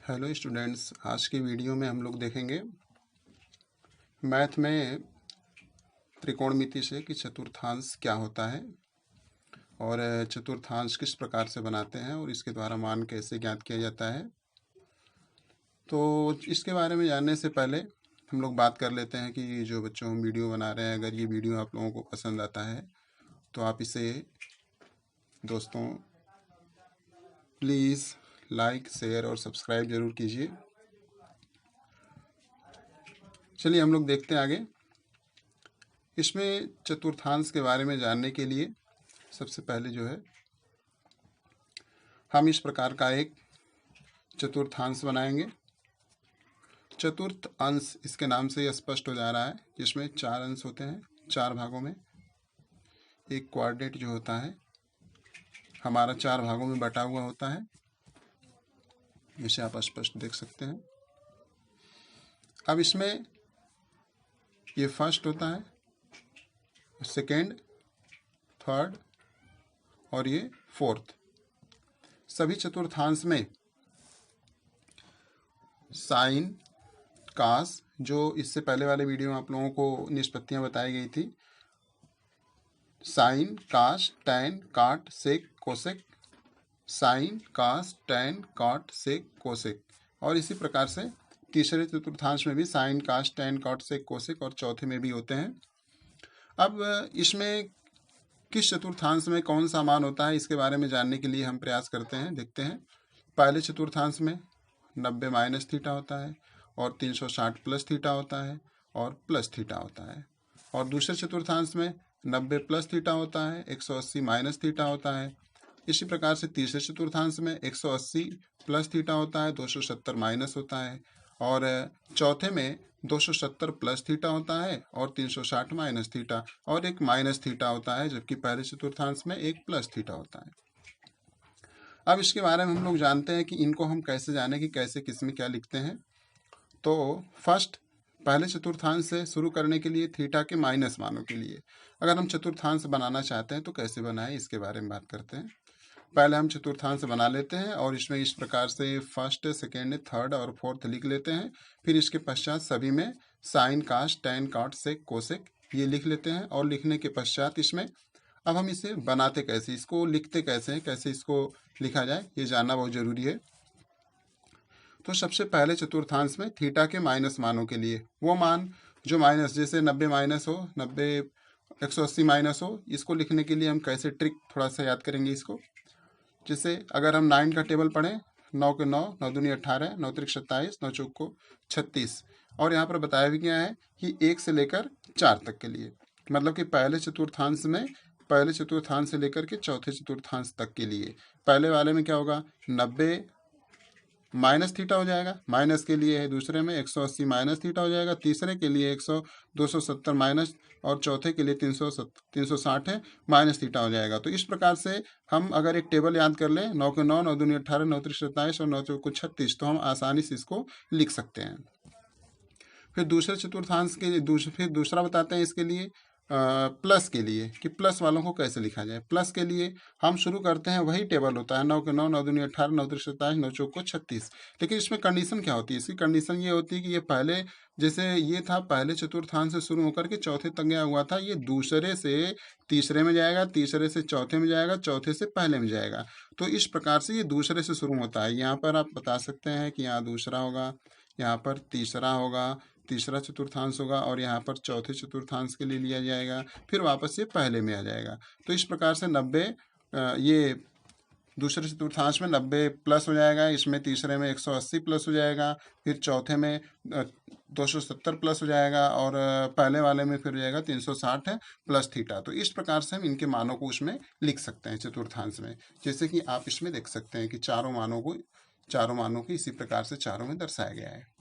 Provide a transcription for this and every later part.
Hello students, आज की video में हम लोग देखेंगे मैथ में त्रिकोणमिति से कि चतुर्थांश क्या होता है और चतुर्थांश किस प्रकार से बनाते हैं और इसके द्वारा मान कैसे ज्ञात किया जाता है। तो इसके बारे में जानने से पहले हम लोग बात कर लेते हैं कि जो बच्चों हम वीडियो बना रहे हैं, अगर ये वीडियो आप लोगों को पसंद आता है तो आप इसे दोस्तों प्लीज़ लाइक, शेयर और सब्सक्राइब ज़रूर कीजिए। चलिए हम लोग देखते हैं आगे। इसमें चतुर्थांश के बारे में जानने के लिए सबसे पहले जो है हम इस प्रकार का एक चतुर्थांश बनाएंगे। चतुर्थ अंश इसके नाम से यह स्पष्ट हो जा रहा है, जिसमें 4 अंश होते हैं 4 भागों में। एक क्वाड्रेंट जो होता है हमारा 4 भागों में बटा हुआ होता है, इसे आप स्पष्ट देख सकते हैं। अब इसमें ये फर्स्ट होता है, सेकेंड, थर्ड और ये फोर्थ। सभी चतुर्थांश में साइन, कास, जो इससे पहले वाले वीडियो में आप लोगों को निष्पत्तियां बताई गई थी, साइन, कास, टैन, काट, सेक, कोसेक, साइन, कास, टैन, काट, सेक, कोसेक। और इसी प्रकार से तीसरे चतुर्थांश में भी साइन, कास, टैन, काट, सेक, कोसेक और चौथे में भी होते हैं। अब इसमें किस चतुर्थांश में कौन सा मान होता है, इसके बारे में जानने के लिए हम प्रयास करते हैं, देखते हैं। पहले चतुर्थांश में 90 माइनस थीटा होता है और 360 प्लस थीटा होता है और प्लस थीटा होता है। और दूसरे चतुर्थांश में 90 प्लस थीटा होता है, 180 माइनस थीटा होता है। इसी प्रकार से तीसरे चतुर्थांश में 180 प्लस थीटा होता है, 270 माइनस होता है। और चौथे में 270 प्लस थीटा होता है और 360 माइनस थीटा और एक माइनस थीटा होता है, जबकि पहले चतुर्थांश में एक प्लस थीटा होता है। अब इसके बारे में हम लोग जानते हैं कि इनको हम कैसे जाने कि कैसे किस में क्या लिखते हैं। तो फर्स्ट, पहले चतुर्थांश से शुरू करने के लिए थीटा के माइनस मानों के लिए अगर हम चतुर्थांश बनाना चाहते हैं तो कैसे बनाएं, इसके बारे में बात करते हैं। पहले हम चतुर्थांश बना लेते हैं और इसमें इस प्रकार से फर्स्ट, सेकेंड, थर्ड और फोर्थ लिख लेते हैं। फिर इसके पश्चात सभी में साइन, कास, टैन, काट, सेक, कोसेक ये लिख लेते हैं। और लिखने के पश्चात इसमें अब हम इसे बनाते कैसे, इसको लिखते कैसे हैं, कैसे इसको लिखा जाए, ये जानना बहुत जरूरी है। तो सबसे पहले चतुर्थांश में थीटा के माइनस मानों के लिए वो मान जो माइनस, जैसे 90 माइनस हो, 180 माइनस हो, इसको लिखने के लिए हम कैसे ट्रिक थोड़ा सा याद करेंगे इसको। जैसे अगर हम 9 का टेबल पढ़ें, 9 के 9, 9 दूनी 18, 9 त्रिक 27, 9 चौक को 36। और यहाँ पर बताया भी गया है कि 1 से लेकर 4 तक के लिए, मतलब कि पहले चतुर्थांश से लेकर के चौथे चतुर्थांश तक के लिए पहले वाले में क्या होगा, 90 माइनस थीटा हो जाएगा, माइनस के लिए है। दूसरे में 180 माइनस थीटा हो जाएगा, तीसरे के लिए 270 माइनस और चौथे के लिए 360 है माइनस थीटा हो जाएगा। तो इस प्रकार से हम अगर एक टेबल याद कर लें, 9 के 9, 9 दूनी 18, 9 त्रिक 27 और 9 चौको 36, तो हम आसानी से इसको लिख सकते हैं। फिर दूसरे चतुर्थांश के फिर दूसरा बताते हैं इसके लिए प्लस के लिए कि प्लस वालों को कैसे लिखा जाए। प्लस के लिए हम शुरू करते हैं, वही टेबल होता है, 9 के 9, 9 दूनी 18, 9 त्रिक 27, 9 चौक को 36। लेकिन इसमें कंडीशन क्या होती है, इसकी कंडीशन ये होती है कि ये पहले, जैसे ये था पहले चतुर्थांश से शुरू होकर के चौथे तक गया हुआ था, ये दूसरे से तीसरे में जाएगा, तीसरे से चौथे में जाएगा, चौथे से पहले में जाएगा। तो इस प्रकार से ये दूसरे से शुरू होता है। यहाँ पर आप बता सकते हैं कि यहाँ दूसरा होगा, यहाँ पर तीसरा होगा, तीसरा चतुर्थांश होगा और यहाँ पर चौथे चतुर्थांश के लिए लिया जाएगा, फिर वापस ये पहले में आ जाएगा। तो इस प्रकार से 90 ये दूसरे चतुर्थांश में 90 प्लस हो जाएगा, इसमें तीसरे में 180 प्लस हो जाएगा, फिर चौथे में 270 प्लस हो जाएगा और पहले वाले में फिर हो जाएगा 360 है प्लस थीटा। तो इस प्रकार से हम इनके मानों को उसमें लिख सकते हैं चतुर्थांश में, जैसे कि आप इसमें देख सकते हैं कि चारों मानों को इसी प्रकार से चारों में दर्शाया गया है।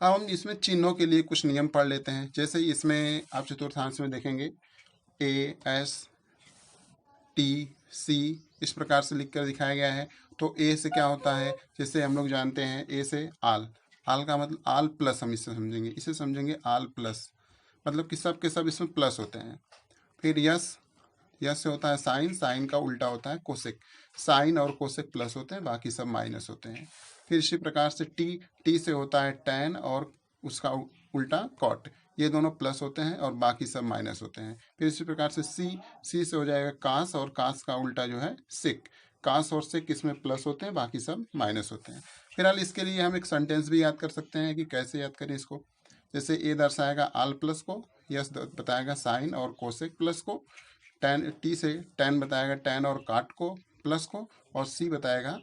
अब हम इसमें चिन्हों के लिए कुछ नियम पढ़ लेते हैं। जैसे इसमें आप चतुर्थांश में देखेंगे ए, एस, टी, सी इस प्रकार से लिखकर दिखाया गया है। तो ए से क्या होता है, जैसे हम लोग जानते हैं ए से आल, आल का मतलब आल प्लस, हम इसे समझेंगे आल प्लस, मतलब कि सब के सब इसमें प्लस होते हैं। फिर यस, यस से होता है साइन, साइन का उल्टा होता है कोसेक, साइन और कोसेक प्लस होते हैं, बाकी सब माइनस होते हैं। फिर इसी प्रकार से टी से होता है tan और उसका उल्टा कॉट, ये दोनों प्लस होते हैं और बाकी सब माइनस होते हैं। फिर इसी प्रकार से सी से हो जाएगा कास और कास का उल्टा जो है सिक, कास और सिक इसमें प्लस होते हैं, बाकी सब माइनस होते हैं। फिलहाल इसके लिए हम एक सेंटेंस भी याद कर सकते हैं कि कैसे याद करें इसको। जैसे ए दर्शाएगा आल प्लस को, यस बताएगा साइन और कोसेक प्लस को, टेन टी से टेन बताएगा टेन और काट को प्लस को, और सी बताएगा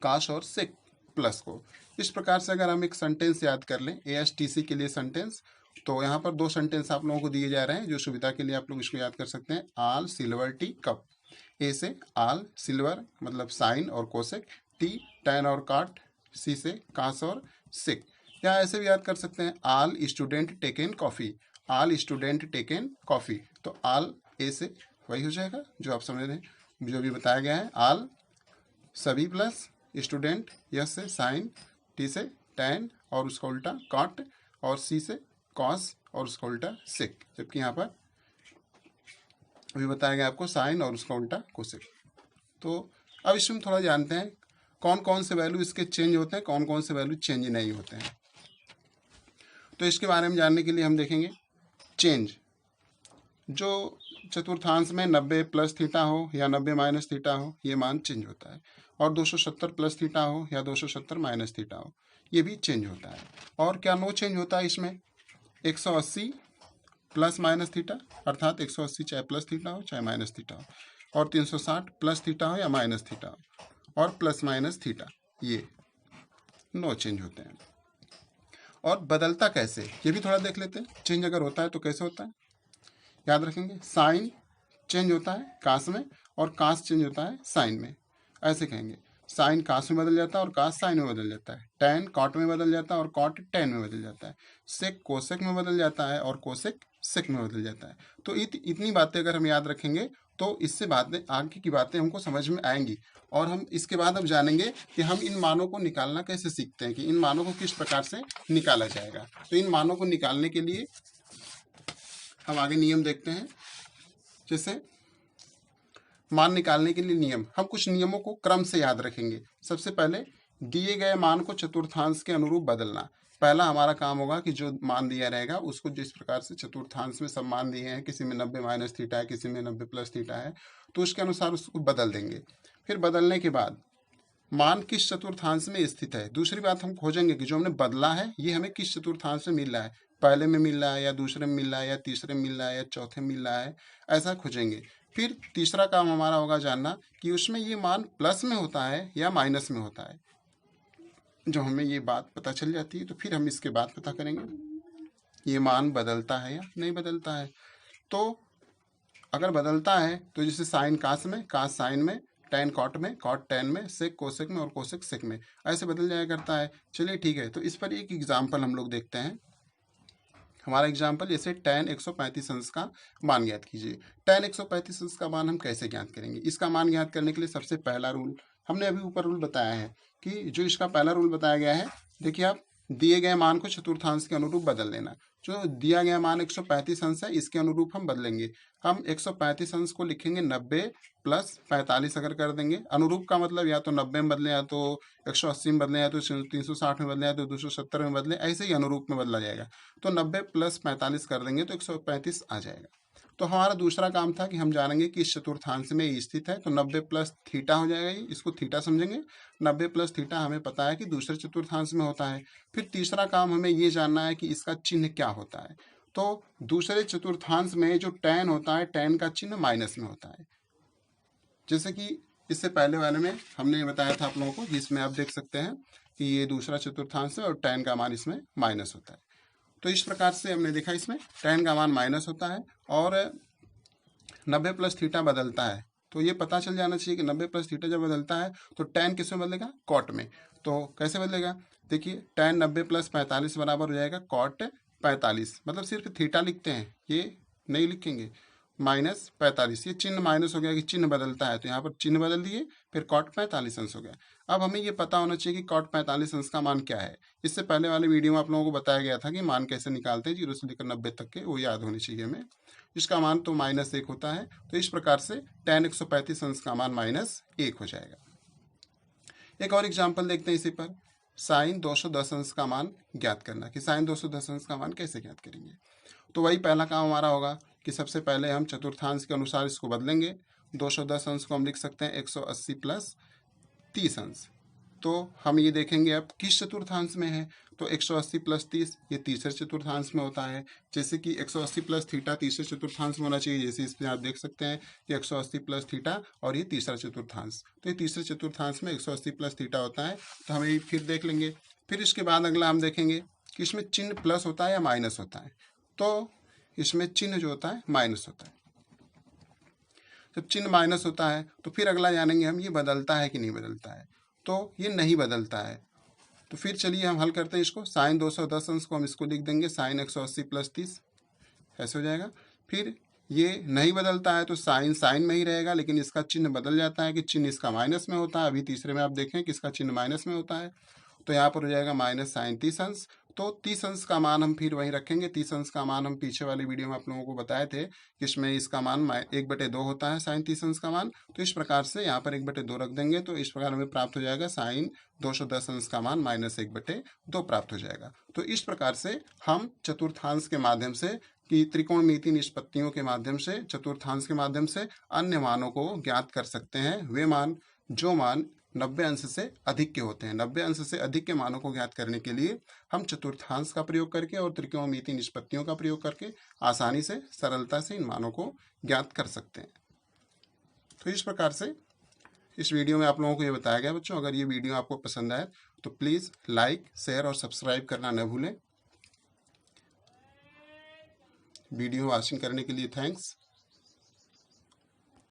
काश और सेक प्लस को। इस प्रकार से अगर हम एक सेंटेंस याद कर लें ASTC के लिए सेंटेंस, तो यहाँ पर दो सेंटेंस आप लोगों को दिए जा रहे हैं जो सुविधा के लिए आप लोग इसको याद कर सकते हैं। आल सिल्वर टी कप, ए से आल सिल्वर मतलब साइन और कोसेक, टी टैन और काट, सी से कास और सिक। या ऐसे भी याद कर सकते हैं आल स्टूडेंट टेकन कॉफ़ी, आल स्टूडेंट टेकन कॉफ़ी, तो आल ए से वही हो जाएगा जो आप समझ रहे हैं जो भी बताया गया है, आल सभी प्लस स्टूडेंट, यस से साइन, टी से टैन और उसका उल्टा कॉट, और सी से कॉस और उसका उल्टा सिक, जबकि यहाँ पर अभी बताया गया आपको साइन और उसका उल्टा कोसेक। तो अब इसमें थोड़ा जानते हैं कौन कौन से वैल्यू इसके चेंज होते हैं, कौन कौन से वैल्यू चेंज नहीं होते हैं। तो इसके बारे में जानने के लिए हम देखेंगे चेंज। जो चतुर्थांश में 90 प्लस थीटा हो या 90 माइनस थीटा हो, ये मान चेंज होता है, और 270 प्लस थीटा हो या 270 माइनस थीटा हो, ये भी चेंज होता है। और क्या नो चेंज होता है इसमें, 180 प्लस माइनस थीटा, अर्थात 180 चाहे प्लस थीटा हो चाहे माइनस थीटा हो, और 360 प्लस थीटा हो या माइनस थीटा हो, और प्लस माइनस थीटा, ये नो चेंज होते हैं। और बदलता कैसे, ये भी थोड़ा देख लेते हैं। चेंज अगर होता है तो कैसे होता है, याद रखेंगे साइन चेंज होता है कास में, और कास चेंज होता है साइन में। ऐसे कहेंगे साइन कास में बदल जाता है और कास साइन में बदल जाता है, टैन कॉट में बदल जाता है और कॉट टैन में बदल जाता है, सेक कोसेक में बदल जाता है और कोसेक सेक में बदल जाता है। तो इतनी बातें अगर हम याद रखेंगे तो इससे बातें आगे की बातें हमको समझ में आएंगी, और हम इसके बाद अब जानेंगे कि हम इन मानों को निकालना कैसे सीखते हैं, कि इन मानों को किस प्रकार से निकाला जाएगा। तो इन मानों को निकालने के लिए हम आगे नियम देखते हैं। जैसे मान निकालने के लिए नियम, हम कुछ नियमों को क्रम से याद रखेंगे। सबसे पहले दिए गए मान को चतुर्थांश के अनुरूप बदलना। पहला हमारा काम होगा कि जो मान दिया रहेगा उसको जिस प्रकार से चतुर्थांश में सब मान दिए हैं, किसी में 90 माइनस थीटा है, किसी में 90 प्लस थीटा है, तो उसके अनुसार उसको बदल देंगे। फिर बदलने के बाद मान किस चतुर्थांश में स्थित है, दूसरी बात हम खोजेंगे कि जो हमने बदला है ये हमें किस चतुर्थांश में मिल रहा है, पहले में मिल रहा है या दूसरे में मिल रहा है या तीसरे में मिल रहा है या चौथे में मिल रहा है, ऐसा खोजेंगे। फिर तीसरा काम हमारा होगा जानना कि उसमें ये मान प्लस में होता है या माइनस में होता है। जो हमें ये बात पता चल जाती है तो फिर हम इसके बाद पता करेंगे ये मान बदलता है या नहीं बदलता है। तो अगर बदलता है तो जैसे साइन कास में, कास साइन में, टैन कॉट में, कॉट टैन में, सेक कोसेक में और कोसेक सेक में, ऐसे बदल जाया करता है। चलिए ठीक है, तो इस पर एक एग्जाम्पल हम लोग देखते हैं। हमारा एग्जाम्पल जैसे tan 135 अंश का मान ज्ञात कीजिए। tan 135 अंश का मान हम कैसे ज्ञात करेंगे, इसका मान ज्ञात करने के लिए सबसे पहला रूल हमने अभी ऊपर रूल बताया है कि जो इसका पहला रूल बताया गया है, देखिए आप दिए गए मान को चतुर्थांश के अनुरूप बदल लेना। जो दिया गया मान 135 अंश है इसके अनुरूप हम बदलेंगे। हम 135 अंश को लिखेंगे 90 प्लस 45 अगर कर देंगे। अनुरूप का मतलब या तो 90 में बदले, या तो 180 में बदले, या तो 360 में बदले, या तो 270 में बदले, ऐसे ही अनुरूप में बदला जाएगा। तो 90 प्लस 45 कर देंगे तो 135 आ जाएगा। तो हमारा दूसरा काम था कि हम जानेंगे कि इस चतुर्थांश में ये स्थित है, तो 90 प्लस थीटा हो जाएगा, ये इसको थीटा समझेंगे। 90 प्लस थीटा हमें पता है कि दूसरे चतुर्थांश में होता है। फिर तीसरा काम हमें ये जानना है कि इसका चिन्ह क्या होता है। तो दूसरे चतुर्थांश में जो टैन होता है, टैन का चिन्ह माइनस में होता है। जैसे कि इससे पहले वाले में हमने बताया था आप लोगों को, जिसमें आप देख सकते हैं कि ये दूसरा चतुर्थांश है और टैन का मान इसमें माइनस होता है। तो इस प्रकार से हमने देखा इसमें टैन का मान माइनस होता है और 90 प्लस थीटा बदलता है। तो ये पता चल जाना चाहिए कि 90 प्लस थीटा जब बदलता है तो टैन किस में बदलेगा, कॉट में। तो कैसे बदलेगा, देखिए टैन 90 प्लस 45 बराबर हो जाएगा कॉट 45, मतलब सिर्फ थीटा लिखते हैं, ये नहीं लिखेंगे, माइनस 45। ये चिन्ह माइनस हो गया कि चिन्ह बदलता है, तो यहाँ पर चिन्ह बदल दिए, फिर कॉट 45 अंश हो गया। अब हमें ये पता होना चाहिए कि कॉट 45 अंश का मान क्या है। इससे पहले वाले वीडियो में आप लोगों को बताया गया था कि मान कैसे निकालते हैं, 0 से लेकर 90 तक के, वो याद होने चाहिए हमें। इसका मान तो -1 होता है। तो इस प्रकार से tan 135 अंश का मान -1 हो जाएगा। एक और एग्जाम्पल देखते हैं इसी पर, साइन 210 अंश का मान ज्ञात करना, कि साइन 210 अंश का मान कैसे ज्ञात करेंगे। तो वही पहला काम हमारा होगा कि सबसे पहले हम चतुर्थांश के अनुसार इसको बदलेंगे। 210 अंश को हम लिख सकते हैं 180 प्लस 30 अंश। तो हम ये देखेंगे अब किस चतुर्थांश में है, तो 180 प्लस 30 ये तीसरे चतुर्थांश में होता है। जैसे कि 180 प्लस थीटा तीसरे चतुर्थांश में होना चाहिए, जैसे इसमें आप देख सकते हैं कि 180 प्लस थीटा और ये तीसरा चतुर्थांश, तो ये तीसरे चतुर्थांश में 180 प्लस थीटा होता है। तो हम ये फिर देख लेंगे। फिर इसके बाद अगला हम देखेंगे कि इसमें चिन्ह प्लस होता है या माइनस होता है। तो इसमें चिन्ह जो होता है माइनस होता है। जब चिन्ह माइनस होता है तो फिर अगला जानेंगे हम ये बदलता है कि नहीं बदलता है। तो ये नहीं बदलता है। तो फिर चलिए हम हल करते हैं इसको। साइन 210 अंश को हम इसको लिख देंगे साइन 180 प्लस 30, ऐसे हो जाएगा। फिर ये नहीं बदलता है तो साइन साइन में ही रहेगा, लेकिन इसका चिन्ह बदल जाता है कि चिन्ह इसका माइनस में होता है। अभी तीसरे में आप देखें कि इसका चिन्ह माइनस में होता है, तो यहाँ पर हो जाएगा माइनस साइन 30 अंश। तो 30 अंश का मान हम फिर वहीं रखेंगे। 30 अंश का मान हम पीछे वाली वीडियो में आप लोगों को बताए थे कि इसमें इसका मान 1/2 होता है साइन 30 अंश का मान। तो इस प्रकार से यहाँ पर 1/2 रख देंगे, तो इस प्रकार हमें प्राप्त हो जाएगा साइन 210 अंश का मान माइनस 1/2 प्राप्त हो जाएगा। तो इस प्रकार से हम चतुर्थांश के माध्यम से कि त्रिकोणमितीय निष्पत्तियों के माध्यम से, चतुर्थांश के माध्यम से अन्य मानों को ज्ञात कर सकते हैं। वे मान जो मान 90 अंश से अधिक के होते हैं। 90 अंश से अधिक के मानों को ज्ञात करने के लिए हम चतुर्थांश का प्रयोग करके और त्रिकोणमितीय निष्पत्तियों का प्रयोग करके आसानी से, सरलता से इन मानों को ज्ञात कर सकते हैं। तो इस प्रकार से इस वीडियो में आप लोगों को ये बताया गया बच्चों। अगर ये वीडियो आपको पसंद आए तो प्लीज़ लाइक, शेयर और सब्सक्राइब करना न भूलें। वीडियो वॉचिंग करने के लिए थैंक्स।